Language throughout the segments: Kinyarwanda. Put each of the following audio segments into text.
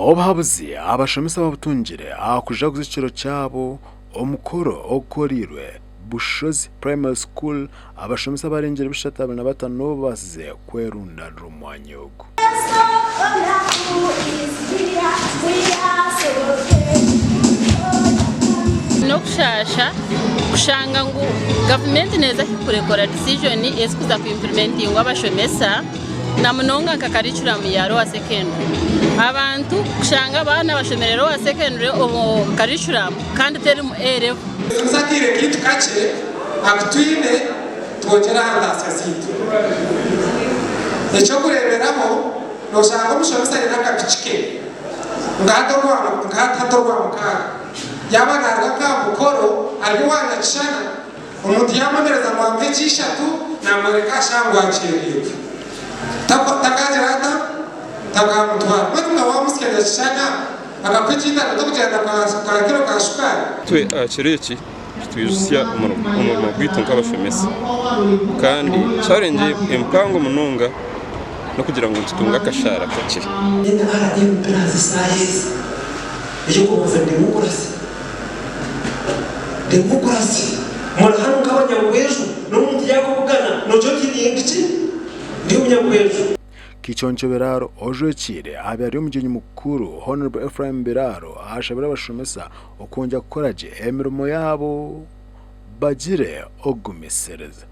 Obahabuzi abashomesa babutungire akuja kuziciro cyabo omukoro okorirwe Bushozi Primary School abashomesa barengera bishatabana na batano bazize kwerunda rumwanyogo nokushasha kushanga ngo government neza kurekora decision esikuza ku implementing abashomesa na munonga kakaricura mu yaro wa secondary abantu kushanga abana bashomerero wa secondary obo karicura kandi teri mu ere tuzakire kitu kace akutwine twogera handasa situ echo kureberamo no shanga mushomesa n'akabichike ngatorwa mukaka yabaganga kamukoro aliwana chana umuntu yamonereza mu ampechi 3 na mareka shangwa achiriye takajirata takamutwara mutuma wamusikeza chana akakwicita ndokujana kwa kilo ka shukari twe kireki twizusya umurimo kwitunga abashomesa kandi challenge empango munonga no kugira ngo tutunga akashara kake enda RDM plus size yuko demokrasi murahanu nk'abanyabwejo n'umuntu yakubugana nojo kiringici ndi umunyabwejo Kichoncho Beraro ojwekire abari umujyi mukuru Honorable Ephraim Beraro ashabira abashomesa okonja gukoraje emirimo yabo bagire okugumisiriza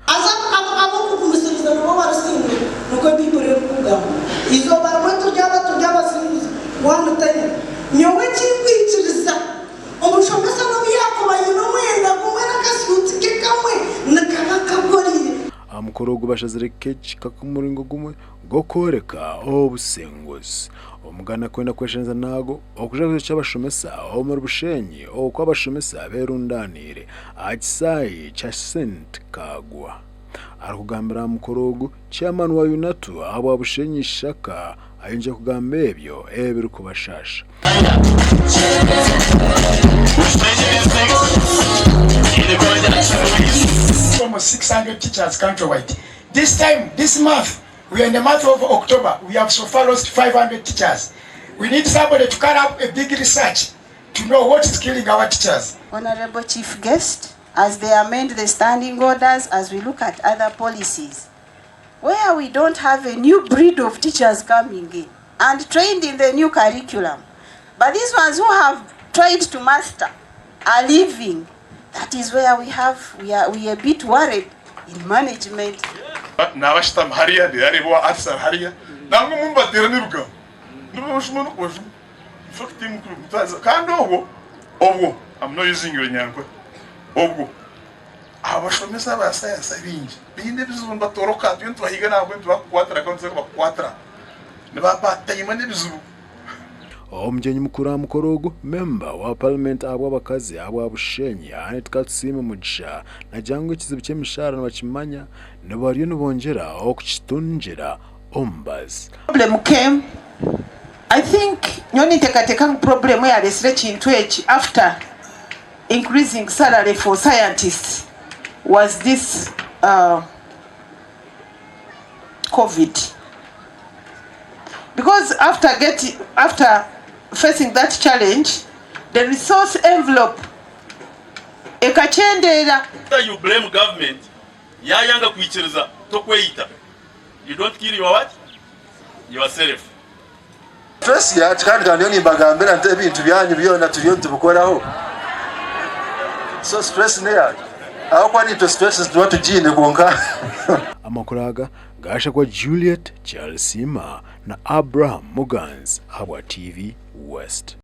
okugumisiriza no barasinga nuko bibure kugamo izo barwe tujyaba sinzi one time nyowe kikwiciriza umushomesa no byakobaye no mwenda kumwera kasuti kekamwe nakakagorire amukorogo bashazirekeje kakumuringo gumwe gokoreka obusengozi omugana kwenda kweshenza nago okujaguze cy'abashomesa omuri Bushenyi okwa abashomesa berundanire akisayi cha St Kagwa arukugambira mukorogo chairman wa Unatu abo Bushenyi shaka ayinje kugamba ebyo ebiri kubashasha almost 600 teachers countrywide. This month, we are in the month of October, we have so far lost 500 teachers. We need somebody to carry out a big research to know what is killing our teachers. Honorable Chief Guest, as they amend the standing orders, as we look at other policies, where we don't have a new breed of teachers coming in and trained in the new curriculum, but these ones who have tried to master are leaving. That is where we are a bit worried in management. Nawashtam haria de ariwa atsa haria nangu mumbatira niruga ndubushumuno kwefu faktim kutaza kando obwo I'm not using your nyankwe obwo abashomesa basaya sabinje binde bizumba toroka twintu bahiga nabwo twakwatra konse bakwatra ne bapatayima nebizubu Omjenyi mukuru mukorogo member wa parliament abwabakazi abwa Bushenyi anetkatsima mugisha najyango kizibu cy'emishara n'abakimanya nabariyo nubongera okukitunjira ombaz problem came. I think nyoni tekateka problem ya research into it after increasing salary for scientists was this COVID, because after facing that challenge, the resource envelope ekachendera. You blame government yayanga kuichiriza tokweita, you don't kill your what? Yourself. Stress ya kandi ni bagambira nte bintu byanyu byona tuliyo tubukoraho. So stress ne ya aho kwani to stress ndo tujine gonga amakuraga gasha kwa Juliet Charlesima na Abraham Muganz abwa TV West.